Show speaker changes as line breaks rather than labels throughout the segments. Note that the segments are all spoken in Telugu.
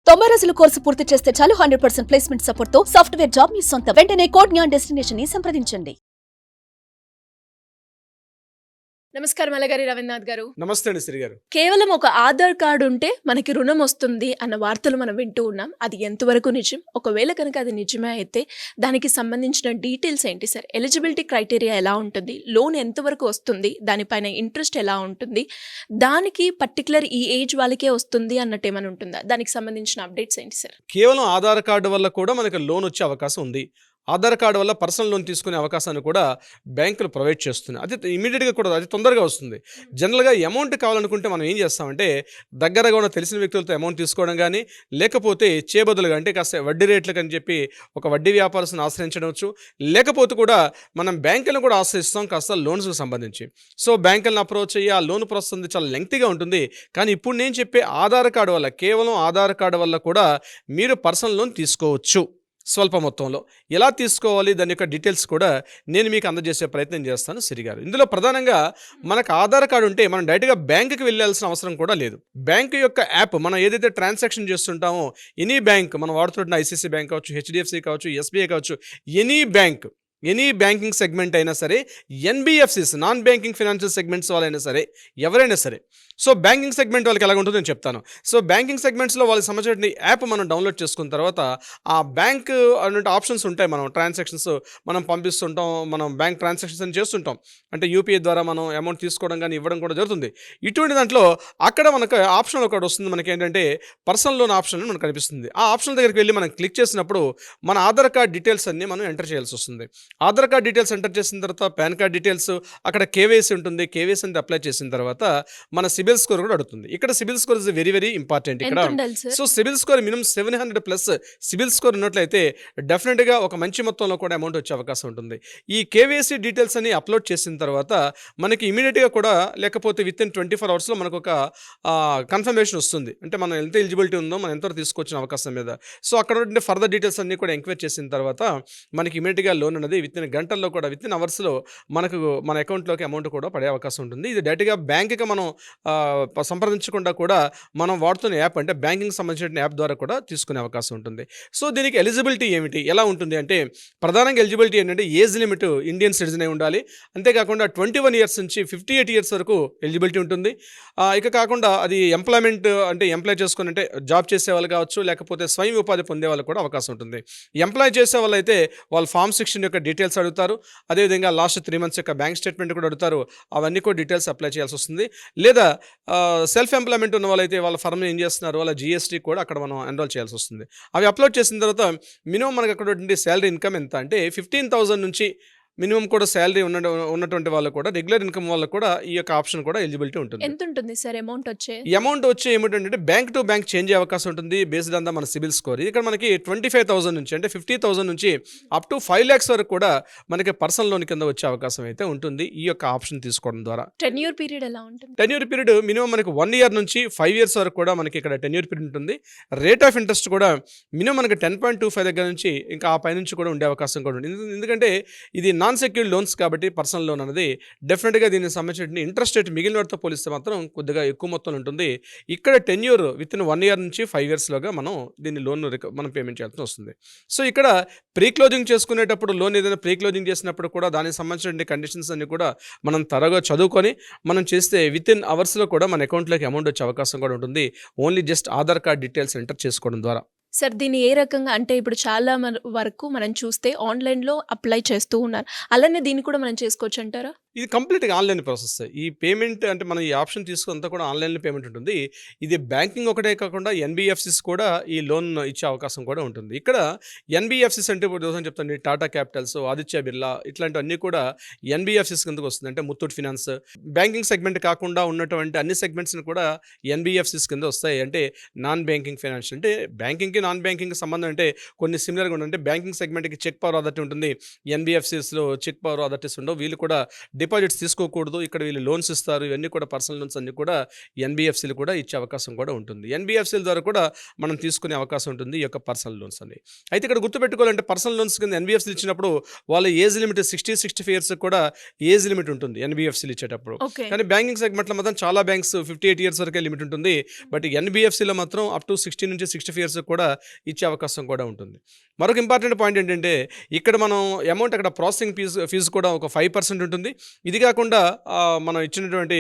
90 రోజుల కోర్సు పూర్తి చేస్తే చాలు 100% ప్లేస్మెంట్ సపోర్ట్ తో సాఫ్ట్వేర్ జాబ్ మీ సొంతం. వెంటనే కోడ్ జ్ఞాన్ డెస్టినేషన్ ని సంప్రదించండి.
నమస్కారం అలగారి రవీంద్రనాథ్ గారు.
నమస్తే అండి శ్రీ గారు.
కేవలం ఒక ఆధార్ కార్డు ఉంటే మనకి రుణం వస్తుంది అన్న వార్తలు మనం వింటూ ఉన్నాం. అది ఎంతవరకు నిజం? ఒకవేళ కనుక అది నిజమే అయితే దానికి సంబంధించిన డీటెయిల్స్ ఏంటి సార్? ఎలిజిబిలిటీ క్రైటీరియా ఎలా ఉంటుంది? లోన్ ఎంతవరకు వస్తుంది? దానిపైన ఇంట్రెస్ట్ ఎలా ఉంటుంది? దానికి పర్టికులర్ ఈ ఏజ్ వాళ్ళకే వస్తుంది అన్నట్టు ఏమైనా ఉంటుందా? దానికి సంబంధించిన అప్డేట్స్ ఏంటి సార్?
కేవలం ఆధార్ కార్డు వల్ల కూడా మనకి లోన్ వచ్చే అవకాశం ఉంది. ఆధార్ కార్డు వల్ల పర్సనల్ లోన్ తీసుకునే అవకాశాన్ని కూడా బ్యాంకులు ప్రొవైడ్ చేస్తున్నాయి. అది ఇమీడియట్గా కూడా అది తొందరగా వస్తుంది. జనరల్గా అమౌంట్ కావాలనుకుంటే మనం ఏం చేస్తామంటే దగ్గరగా ఉన్న తెలిసిన వ్యక్తులతో అమౌంట్ తీసుకోవడం కానీ, లేకపోతే చేబదులుగా అంటే కాస్త వడ్డీ రేట్లకు అని చెప్పి ఒక వడ్డీ వ్యాపారస్తుని ఆశ్రయించవచ్చు. లేకపోతే కూడా మనం బ్యాంకులను కూడా ఆశ్రయిస్తాం కాస్త లోన్స్కి సంబంధించి. సో బ్యాంకులను అప్రోచ్ అయ్యి ఆ లోన్ ప్రాసెస్ ఉంది చాలా లెంగ్తీగా ఉంటుంది. కానీ ఇప్పుడు నేను చెప్పే ఆధార్ కార్డు వల్ల, కేవలం ఆధార్ కార్డు వల్ల కూడా మీరు పర్సనల్ లోన్ తీసుకోవచ్చు స్వల్ప మొత్తంలో. ఎలా తీసుకోవాలి దాని యొక్క డీటెయిల్స్ కూడా నేను మీకు అందజేసే ప్రయత్నం చేస్తాను సిరి గారు. ఇందులో ప్రధానంగా మనకు ఆధార్ కార్డు ఉంటే మనం డైరెక్ట్గా బ్యాంకుకి వెళ్ళాల్సిన అవసరం కూడా లేదు. బ్యాంకు యొక్క యాప్ మనం ఏదైతే ట్రాన్సాక్షన్ చేస్తుంటామో ఎనీ బ్యాంక్ మనం వాడుతున్న ఐసిఐసిఐ బ్యాంక్ కావచ్చు, హెచ్డిఎఫ్సి కావచ్చు, ఎస్బీఐ కావచ్చు, ఎనీ బ్యాంకింగ్ సెగ్మెంట్ అయినా సరే, NBFCs non banking financial segments వాళ్ళైనా సరే, ఎవరైనా సరే. సో బ్యాంకింగ్ సెగ్మెంట్ వాళ్ళకి ఎలా ఉంటుందో నేను చెప్తాను. సో బ్యాంకింగ్ సెగ్మెంట్స్లో వాళ్ళకి సంబంధించిన యాప్ మనం డౌన్లోడ్ చేసుకున్న తర్వాత ఆ బ్యాంక్ అన్నట్టు ఆప్షన్స్ ఉంటాయి. మనం ట్రాన్సాక్షన్స్ మనం పంపిస్తుంటాం, మనం బ్యాంక్ ట్రాన్సాక్షన్స్ అని చేస్తుంటాం. అంటే యూపీఐ ద్వారా మనం అమౌంట్ తీసుకోవడం కానీ ఇవ్వడం కూడా జరుగుతుంది. ఇటువంటి దాంట్లో అక్కడ మనకు ఆప్షన్ ఒకటి వస్తుంది. మనకి ఏంటంటే పర్సనల్ లోన్ ఆప్షన్ మనకు కనిపిస్తుంది. ఆ ఆప్షన్ దగ్గరికి వెళ్ళి మనం క్లిక్ చేసినప్పుడు మన ఆధార్ కార్డ్ డీటెయిల్స్ అన్నీ మనం ఎంటర్ చేయాల్సి వస్తుంది. ఆధార్ కార్డ్ డీటెయిల్స్ ఎంటర్ చేసిన తర్వాత పాన్ కార్డ్ డీటెయిల్స్, అక్కడ కేవైసీ ఉంటుంది. కేవైసీ అంతా అప్లై చేసిన తర్వాత మన సిబిల్ స్కోర్ కూడా అడుగుతుంది. ఇక్కడ CIBIL score is very very important ఇక్కడ. So CIBIL score minimum 700+ CIBIL score ఉన్నట్లయితే డెఫినెట్గా ఒక మంచి మొత్తంలో కూడా అమౌంట్ వచ్చే అవకాశం ఉంటుంది. ఈ కేవైసీ డీటెయిల్స్ అని అప్లోడ్ చేసిన తర్వాత మనకి ఇమీడియట్గా కూడా, లేకపోతే విత్ ఇన్ 24 అవర్స్లో మనకు ఒక కన్ఫర్మేషన్ వస్తుంది. అంటే మనం ఎంత ఎలిజిబిలిటీ ఉందో, మనం ఎంత తీసుకొచ్చిన అవకాశం మీద. సో అక్కడ ఉండే ఫర్దర్ డీటెయిల్స్ అన్నీ కూడా ఎంక్వైరీ చేసిన తర్వాత మనకి ఇమీడియట్గా లోన్ అనేది విత్ ఇన్ గంటల్లో కూడా, విత్ ఇన్ అవర్స్లో మనకు మన అకౌంట్లోకి అమౌంట్ కూడా పడే అవకాశం ఉంటుంది. ఇది డైరెక్ట్గా బ్యాంక్కి మనం సంప్రదించకుండా కూడా మనం వాడుతున్న యాప్, అంటే బ్యాంకింగ్ సంబంధించిన యాప్ ద్వారా కూడా తీసుకునే అవకాశం ఉంటుంది. సో దీనికి ఎలిజిబిలిటీ ఏమిటి, ఎలా ఉంటుంది అంటే ప్రధానంగా ఎలిజిబిలిటీ ఏంటంటే ఏజ్ లిమిట్ ఇండియన్ సిటిజన్ అయి ఉండాలి. అంతేకాకుండా 21 ఇయర్స్ నుంచి 58 ఇయర్స్ వరకు ఎలిజిబిలిటీ ఉంటుంది. ఇక కాకుండా అది ఎంప్లాయ్మెంట్ అంటే ఎంప్లాయ్ చేసుకుని, అంటే జాబ్ చేసే వాళ్ళు కావచ్చు, లేకపోతే స్వయం ఉపాధి పొందే వాళ్ళకి కూడా అవకాశం ఉంటుంది. ఎంప్లాయ్ చేసే వాళ్ళు అయితే వాళ్ళు ఫామ్ 16 యొక్క డీటెయిల్స్ అడుగుతారు. అదేవిధంగా లాస్ట్ 3 months యొక్క బ్యాంక్ స్టేట్మెంట్ కూడా అడుగుతారు. అవన్నీ కూడా డీటెయిల్స్ అప్లై చేయాల్సి వస్తుంది. లేదా సెల్ఫ్ ఎంప్లాయ్మెంట్ ఉన్న వాళ్ళైతే వాళ్ళ ఫర్మ్ ఏం చేస్తున్నారు, వాళ్ళ జిఎస్టీ కూడా అక్కడ మనం ఎన్రోల్ చేయాల్సి వస్తుంది. అవి అప్లోడ్ చేసిన తర్వాత మినిమం మనకు అక్కడ శాలరీ ఇన్కమ్ ఎంత అంటే 15,000 నుంచి మినిమం కూడా శాలరీ ఉన్నటువంటి వాళ్ళు కూడా, రెగ్యులర్ ఇన్కమ్ వాళ్ళకు కూడా ఈ యొక్క ఆప్షన్ కూడా ఎలిజిబిలిటీ ఉంటుంది.
ఎంత ఉంటుంది సార్ అమౌంట్
వచ్చే ఏమిటంటే బ్యాంక్ టు బ్యాంక్ చేంజ్ అయ్యే అవకాశం ఉంటుంది బేస్డ్ ఆన్ ద మన సిబిల్ స్కోర్. ఇక్కడ మనకి 25,000 నుంచి, అంటే 50,000 నుంచి అప్ టు 5 lakhs వరకు కూడా మనకి పర్సనల్ లోన్ కింద వచ్చే అవకాశం అయితే ఉంటుంది ఈ యొక్క ఆప్షన్ తీసుకోవడం ద్వారా.
టెన్యూర్ పీరియడ్ ఎలా ఉంటుంది?
టెన్యూర్ పీరియడ్ మినిమం మనకి 1 year నుంచి 5 years వరకు కూడా మనకి ఇక్కడ టెన్యూర్ పీరియడ్ ఉంటుంది. రేట్ ఆఫ్ ఇంట్రెస్ట్ కూడా మినిమం మనకి 10.25 దగ్గర నుంచి ఇంకా ఆ పై నుంచి కూడా ఉండే అవకాశం కూడా ఉంటుంది. ఎందుకంటే ఇది నాన్ సెక్యూర్డ్ లోన్స్ కాబట్టి పర్సనల్ లోన్ అనేది డెఫినెట్గా దీనికి సంబంధించిన ఇంట్రెస్ట్ రేట్ మిగిలిన వాటితో పోలిస్తే మాత్రం కొద్దిగా ఎక్కువ మొత్తంలో ఉంటుంది. ఇక్కడ టెన్యూర్ విత్ ఇన్ 1 year నుంచి 5 years లోగా మనం దీన్ని లోన్ మనం పేమెంట్ చేయాల్సి వస్తుంది. సో ఇక్కడ ప్రీ క్లోజింగ్ చేసుకునేటప్పుడు, లోన్ ఏదైనా ప్రీ క్లోజింగ్ చేసినప్పుడు కూడా దానికి సంబంధించిన కండిషన్స్ అన్ని కూడా మనం త్వరగా చదువుకొని మనం చేస్తే విత్ ఇన్ అవర్స్లో కూడా మన అకౌంట్లోకి అమౌంట్ వచ్చే అవకాశం కూడా ఉంటుంది. Only just Aadhaar card details enter చేసుకోవడం ద్వారా.
సార్ దీన్ని ఏ రకంగా, అంటే ఇప్పుడు చాలా వరకు మనం చూస్తే ఆన్లైన్లో అప్లై చేస్తూ ఉన్నారు, అలానే దీన్ని కూడా మనం చేసుకోవచ్చు అంటారా?
ఇది కంప్లీట్గా ఆన్లైన్ ప్రాసెస్. ఈ పేమెంట్ అంటే మనం ఈ ఆప్షన్ తీసుకున్నంత కూడా ఆన్లైన్లో పేమెంట్ ఉంటుంది. ఇది బ్యాంకింగ్ ఒకటే కాకుండా ఎన్బిఎఫ్సిస్ కూడా ఈ లోన్ ఇచ్చే అవకాశం కూడా ఉంటుంది. ఇక్కడ ఎన్బిఎఫ్సిస్ అంటే ఇప్పుడు దోసం చెప్తాను, టాటా క్యాపిటల్స్, ఆదిత్య బిర్లా ఇట్లాంటివన్నీ కూడా ఎన్బిఎఫ్సిస్ కిందకు వస్తుంది. అంటే ముత్తూట్ ఫినాన్స్ బ్యాంకింగ్ సెగ్మెంట్ కాకుండా ఉన్నటువంటి అన్ని సెగ్మెంట్స్ని కూడా ఎన్బిఎఫ్సిస్ కింద వస్తాయి. అంటే నాన్ బ్యాంకింగ్ ఫైనాన్స్, అంటే బ్యాంకింగ్కి నాన్ బ్యాంకింగ్ సంబంధం అంటే కొన్ని సిమిలర్గా ఉంటుంది. అంటే బ్యాంకింగ్ సెగ్మెంట్కి చెక్ పవర్ అథారిటీ ఉంటుంది, ఎన్బిఎఫ్సిస్లో చెక్ పవర్ అథారిటీస్ ఉండవు. వీళ్ళు కూడా డిపాజిట్స్ తీసుకోకూడదు, ఇక్కడ వీళ్ళు లోన్స్ ఇస్తారు, ఇవన్నీ కూడా పర్సనల్ లోన్స్ అన్నీ కూడా ఎన్బిఎఫ్సీలు కూడా ఇచ్చే అవకాశం కూడా ఉంటుంది. ఎన్బిఎఫ్సీల ద్వారా కూడా మనం తీసుకునే అవకాశం ఉంటుంది ఈ యొక్క పర్సనల్ లోన్స్ అని. అయితే ఇక్కడ గుర్తుపెట్టుకోవాలంటే పర్సనల్ లోన్స్ కింద ఎన్బిఎఫ్సీలు ఇచ్చినప్పుడు వాళ్ళ ఏజ్ లిమిట్ 60-65 ఇయర్స్ కూడా ఏజ్ లిమిట్ ఉంటుంది ఎన్బిఎఫ్సీలు ఇచ్చేటప్పుడు.
ఓకే.
కానీ బ్యాంకింగ్ సెగ్మెంట్లో మాత్రం చాలా బ్యాంక్స్ 58 ఇయర్స్ వరకే లిమిట్ ఉంటుంది. బట్ ఎన్బిఎఫ్సీలో మాత్రం అప్ టు 60 నుంచి 65 ఇయర్స్ కూడా ఇచ్చే అవకాశం కూడా ఉంటుంది. మరొక ఇంపార్టెంట్ పాయింట్ ఏంటంటే ఇక్కడ మనం అమౌంట్ అక్కడ ప్రాసెసింగ్ ఫీజు కూడా ఒక 5% ఉంటుంది. ఇది కాకుండా మనం ఇచ్చినటువంటి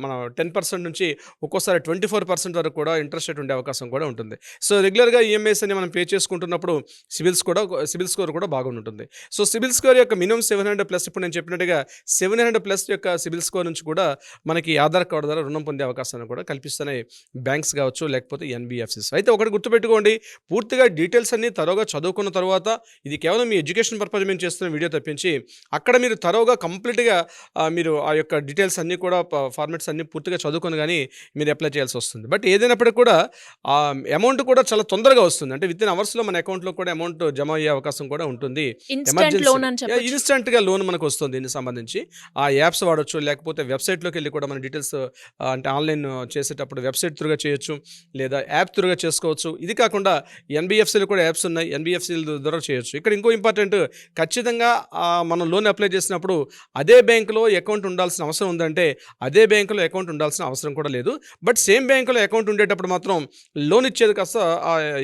మన 10% నుంచి ఒక్కోసారి 24% వరకు కూడా ఇంట్రెస్ట్ రేట్ ఉండే అవకాశం కూడా ఉంటుంది. సో రెగ్యులర్గా ఈఎంఐస్ అని మనం పే చేసుకుంటున్నప్పుడు సిబిల్ స్కోర్ కూడా బాగుంటుంది. సో సిబిల్ స్కోర్ యొక్క మినిమం 700+, ఇప్పుడు నేను చెప్పినట్టుగా 700+ యొక్క సిబిల్ స్కోర్ నుంచి కూడా మనకి ఆధార్ కార్డు ద్వారా రుణం పొందే అవకాశాన్ని కూడా కల్పిస్తున్నాయి బ్యాంక్స్ కావచ్చు, లేకపోతే ఎన్బిఎఫ్సిస్. అయితే ఒకటి గుర్తుపెట్టుకోండి, పూర్తిగా డీటెయిల్స్ అన్ని తరోగా చదువుకున్న తర్వాత, ఇది కేవలం మీ ఎడ్యుకేషన్ పర్పస్ మేము చేస్తున్న వీడియో తప్పించి అక్కడ మీరు తరోగా కంప్లీట్గా మీరు ఆ యొక్క డీటెయిల్స్ అన్నీ కూడా ఫార్మాట్స్ అన్నీ పూర్తిగా చదువుకొని కానీ మీరు అప్లై చేయాల్సి వస్తుంది. బట్ ఏదైనప్పటికీ కూడా ఆ అమౌంట్ కూడా చాలా తొందరగా వస్తుంది. అంటే విత్ ఇన్ అవర్స్లో మన అకౌంట్లో కూడా అమౌంట్ జమ అయ్యే అవకాశం కూడా ఉంటుంది. ఇన్స్టెంట్గా లోన్ మనకు వస్తుంది. దీనికి సంబంధించి ఆ యాప్స్ వాడచ్చు, లేకపోతే వెబ్సైట్లోకి వెళ్ళి కూడా మన డీటెయిల్స్ అంటే ఆన్లైన్ చేసేటప్పుడు వెబ్సైట్ త్రూగా చేయొచ్చు, లేదా యాప్ త్రూగా చేసుకోవచ్చు. ఇది కాకుండా ఎన్బిఎఫ్సీలు కూడా యాప్స్ ఉన్నాయి, ఎన్బిఎఫ్సీల ద్వారా చేయొచ్చు. ఇక్కడ ఇంకో ఇంపార్టెంట్, ఖచ్చితంగా మనం లోన్ అప్లై చేసినప్పుడు అదే బ్యాంకులో అకౌంట్ ఉండాల్సిన అవసరం ఉందంటే అదే బ్యాంకులో అకౌంట్ ఉండాల్సిన అవసరం కూడా లేదు. బట్ సేమ్ బ్యాంకులో అకౌంట్ ఉండేటప్పుడు మాత్రం లోన్ ఇచ్చేది కాస్త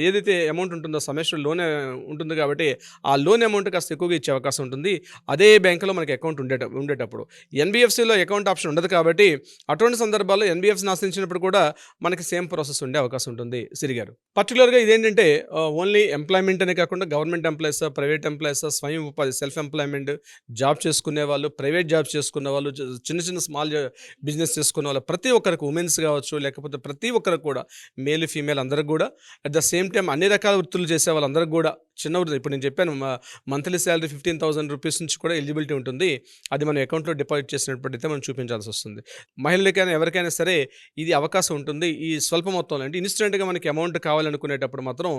ఏదైతే అమౌంట్ ఉంటుందో సెమెస్టర్ లోన్ ఉంటుంది కాబట్టి ఆ లోన్ అమౌంట్ కాస్త ఎక్కువగా ఇచ్చే అవకాశం ఉంటుంది అదే బ్యాంకులో మనకి అకౌంట్ ఉండేటప్పుడు. ఎన్బిఎఫ్సీలో అకౌంట్ ఆప్షన్ ఉండదు కాబట్టి అటువంటి సందర్భాల్లో ఎన్బిఎఫ్సీని ఆశ్రయించినప్పుడు కూడా మనకి సేమ్ ప్రాసెస్ ఉండే అవకాశం ఉంటుంది. సిరిగారు పర్టికులర్గా ఇదేంటంటే ఓన్లీ ఎంప్లాయ్మెంట్ అనే కాకుండా గవర్నమెంట్ ఎంప్లాయీస్, ప్రైవేట్ ఎంప్లాయీస్, స్వయం ఉపాధి సెల్ఫ్ ఎంప్లాయ్మెంట్, జాబ్ చేసుకునే వాళ్ళు, ప్రైవేట్ జాబ్స్ చేసుకునే వాళ్ళు, చిన్న స్మాల్ బిజినెస్ చేసుకునే వాళ్ళు, ప్రతి ఒక్కరికి, ఉమెన్స్ కావచ్చు, లేకపోతే ప్రతి ఒక్కరికి కూడా, మేల్ ఫీమేల్ అందరికి కూడా, అట్ ద సేమ్ టైం అన్ని రకాల వృత్తులు చేసే వాళ్ళందరికీ కూడా, చిన్న వృత్తి, ఇప్పుడు నేను చెప్పాను మంత్లీ శాలరీ 15,000 రూపీస్ నుంచి కూడా ఎలిజిబిలిటీ ఉంటుంది. అది మన అకౌంట్లో డిపాజిట్ చేసినప్పుడైతే మనం చూపించాల్సి వస్తుంది. మహిళలకైనా ఎవరికైనా సరే ఇది అవకాశం ఉంటుంది. ఈ స్వల్ప మొత్తంలో అంటే ఇన్స్టెంట్గా మనకి అమౌంట్ కావాలనుకునేటప్పుడు మాత్రం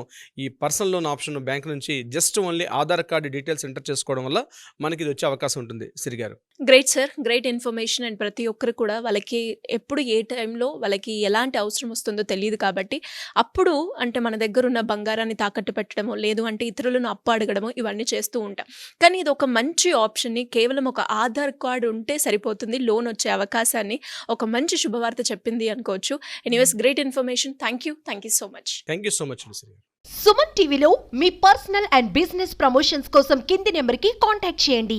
ఈ పర్సనల్ లోన్ ఆప్షన్ బ్యాంక్ నుంచి just only Aadhaar card details enter చేసుకోవడం వల్ల మనకి ఇది వచ్చే అవకాశం ఉంటుంది. సిరిగారు
great sir, great information. And ప్రతి ఒక్కరు కూడా వాళ్ళకి ఎప్పుడు ఏ టైంలో వాళ్ళకి ఎలాంటి అవసరం వస్తుందో తెలియదు కాబట్టి అప్పుడు అంటే మన దగ్గర ఉన్న బంగారాన్ని తాకట్టు పెట్టడమో, లేదు అంటే ఇతరులను అప్పు అడగడమో ఇవన్నీ చేస్తూ ఉంటాం. కానీ ఇది ఒక మంచి ఆప్షన్ని, కేవలం ఒక ఆధార్ కార్డు ఉంటే సరిపోతుంది లోన్ వచ్చే అవకాశాన్ని ఒక మంచి శుభవార్త చెప్పింది అనుకోవచ్చు. Anyways great information. Thank you so much.
Thank you so much.
Suman టీవీలో మీ పర్సనల్ అండ్ బిజినెస్ ప్రమోషన్స్ కోసం కింది నెంబర్కి కాంటాక్ట్ చేయండి.